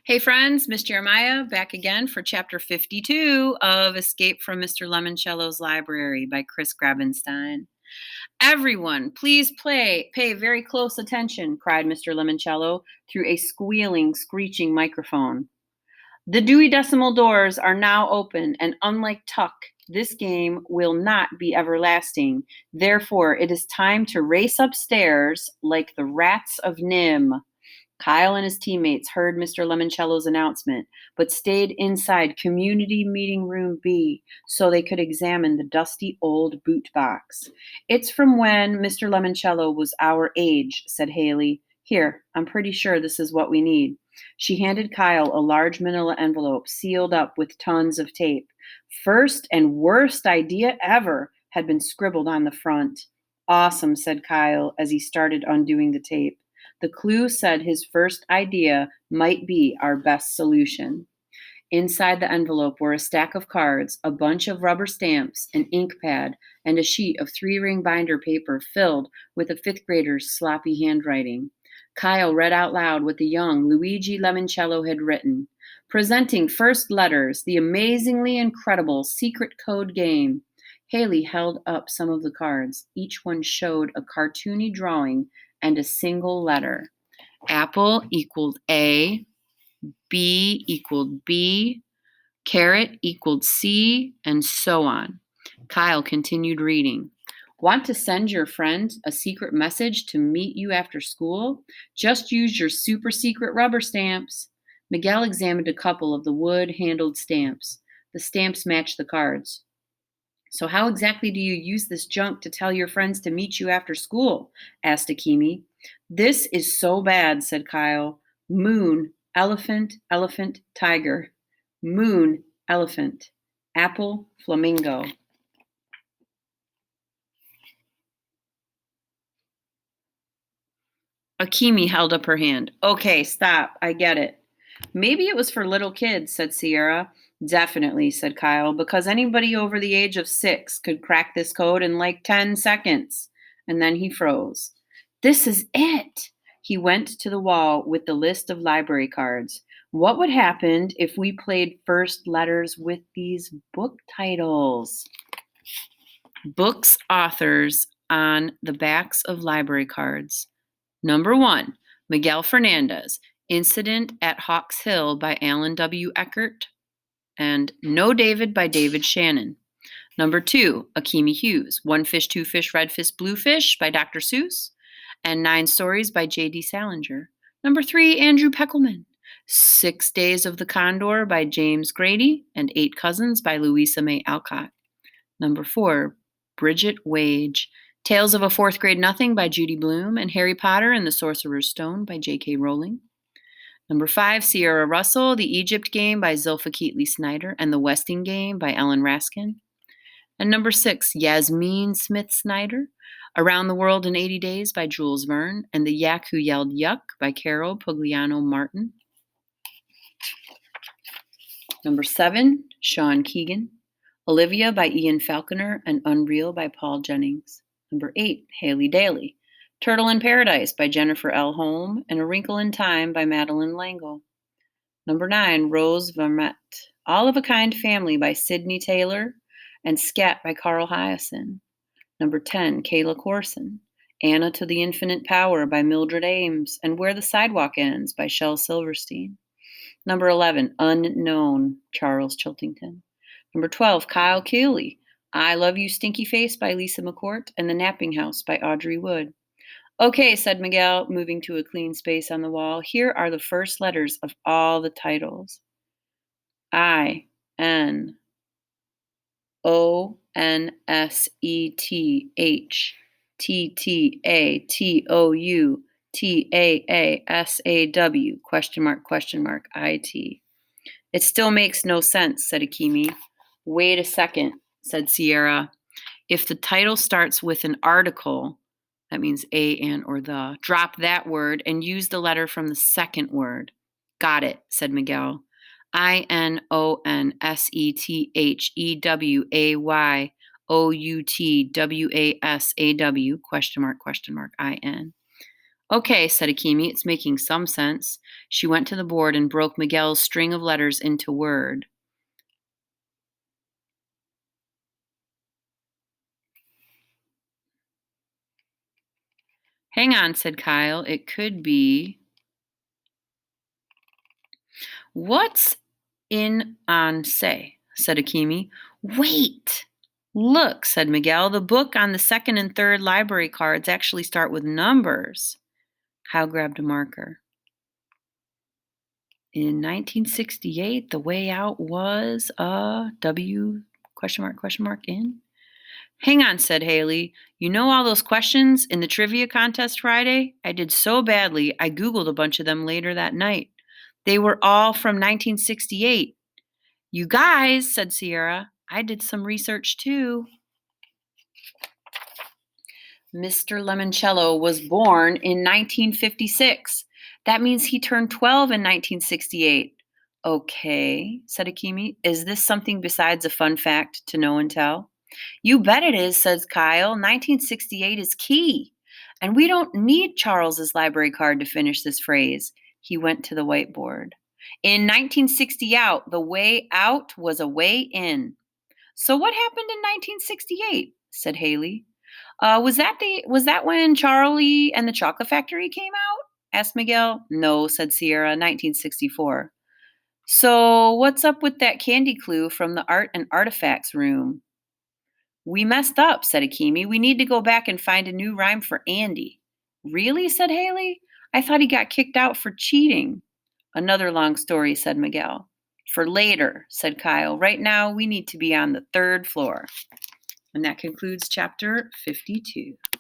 Hey friends, Miss Jeremiah back again for chapter 52 of Escape from Mr. Lemoncello's Library by Chris Grabenstein. Everyone, please pay very close attention, cried Mr. Lemoncello through a squealing, screeching microphone. The Dewey Decimal doors are now open, and unlike Tuck, this game will not be everlasting. Therefore, it is time to race upstairs like the rats of Nim. Kyle and his teammates heard Mr. Lemoncello's announcement, but stayed inside Community Meeting Room B so they could examine the dusty old boot box. It's from when Mr. Lemoncello was our age, said Haley. Here, I'm pretty sure this is what we need. She handed Kyle a large manila envelope sealed up with tons of tape. First and worst idea ever had been scribbled on the front. Awesome, said Kyle as he started undoing the tape. The clue said his first idea might be our best solution. Inside the envelope were a stack of cards, a bunch of rubber stamps, an ink pad, and a sheet of 3-ring binder paper filled with a fifth grader's sloppy handwriting. Kyle read out loud what the young Luigi Lemoncello had written. Presenting first letters, the amazingly incredible secret code game. Haley held up some of the cards. Each one showed a cartoony drawing and a single letter. Apple equaled A, B equaled B, carrot equaled C, and so on. Kyle continued reading. Want to send your friend a secret message to meet you after school? Just use your super secret rubber stamps. Miguel examined a couple of the wood-handled stamps. The stamps matched the cards. So how exactly do you use this junk to tell your friends to meet you after school? Asked Akimi. This is so bad, said Kyle. Moon, elephant, elephant, tiger. Moon, elephant. Apple, flamingo. Akimi held up her hand. Okay, stop. I get it. Maybe it was for little kids, said Sierra. Definitely, said Kyle, because anybody over the age of 6 could crack this code in like 10 seconds. And then he froze. This is it. He went to the wall with the list of library cards. What would happen if we played first letters with these book titles? Books authors on the backs of library cards. Number 1, Miguel Fernandez, Incident at Hawks Hill by Alan W. Eckert, and No David by David Shannon. Number 2, Akimi Hughes, One Fish, Two Fish, Red Fish, Blue Fish by Dr. Seuss, and 9 Stories by J.D. Salinger. Number 3, Andrew Peckelman, 6 Days of the Condor by James Grady, and 8 Cousins by Louisa May Alcott. Number 4, Bridget Wage, Tales of a Fourth Grade Nothing by Judy Blume, and Harry Potter and the Sorcerer's Stone by J.K. Rowling. Number 5, Sierra Russell, The Egypt Game by Zilpha Keatley Snyder, and The Westing Game by Ellen Raskin. And number 6, Yasmin Smith Snyder, Around the World in 80 Days by Jules Verne, and The Yak Who Yelled Yuck by Carol Pugliano Martin. Number 7, Sean Keegan, Olivia by Ian Falconer, and Unreal by Paul Jennings. Number 8, Haley Daly, Turtle in Paradise by Jennifer L. Holm, and A Wrinkle in Time by Madeline L'Engle. Number 9, Rose Vermette, All of a Kind Family by Sydney Taylor, and Scat by Carl Hyacin. Number 10, Kayla Corson, Anna to the Infinite Power by Mildred Ames, and Where the Sidewalk Ends by Shel Silverstein. Number 11, Unknown, Charles Chiltington. Number 12, Kyle Keeley, I Love You Stinky Face by Lisa McCourt, and The Napping House by Audrey Wood. Okay, said Miguel, moving to a clean space on the wall. Here are the first letters of all the titles. I, N, O, N, S, E, T, H, T, T, A, T, O, U, T, A, S, A, W, question mark, I, T. It still makes no sense, said Akimi. Wait a second, said Sierra. If the title starts with an article, that means a, an, or the, drop that word and use the letter from the second word. Got it, said Miguel. INONSETHEWAYOUTWASAW, question mark, I-N. Okay, said Akimi, it's making some sense. She went to the board and broke Miguel's string of letters into word. Hang on, said Kyle. It could be. What's in on say? Said Akimi. Wait! Look, said Miguel. The book on the second and third library cards actually start with numbers. Kyle grabbed a marker. In 1968, the way out was a W question mark in. Hang on, said Haley. You know all those questions in the trivia contest Friday? I did so badly, I Googled a bunch of them later that night. They were all from 1968. You guys, said Sierra, I did some research too. Mr. Lemoncello was born in 1956. That means he turned 12 in 1968. Okay, said Akimi. Is this something besides a fun fact to know and tell? You bet it is, says Kyle. 1968 is key. And we don't need Charles's library card to finish this phrase. He went to the whiteboard. In 1960 out, the way out was a way in. So what happened in 1968? Said Haley. Was that when Charlie and the Chocolate Factory came out? Asked Miguel. No, said Sierra. 1964. So what's up with that candy clue from the art and artifacts room? We messed up, said Akimi. We need to go back and find a new rhyme for Andy. Really? Said Haley. I thought he got kicked out for cheating. Another long story, said Miguel. For later, said Kyle. Right now, we need to be on the third floor. And that concludes chapter 52.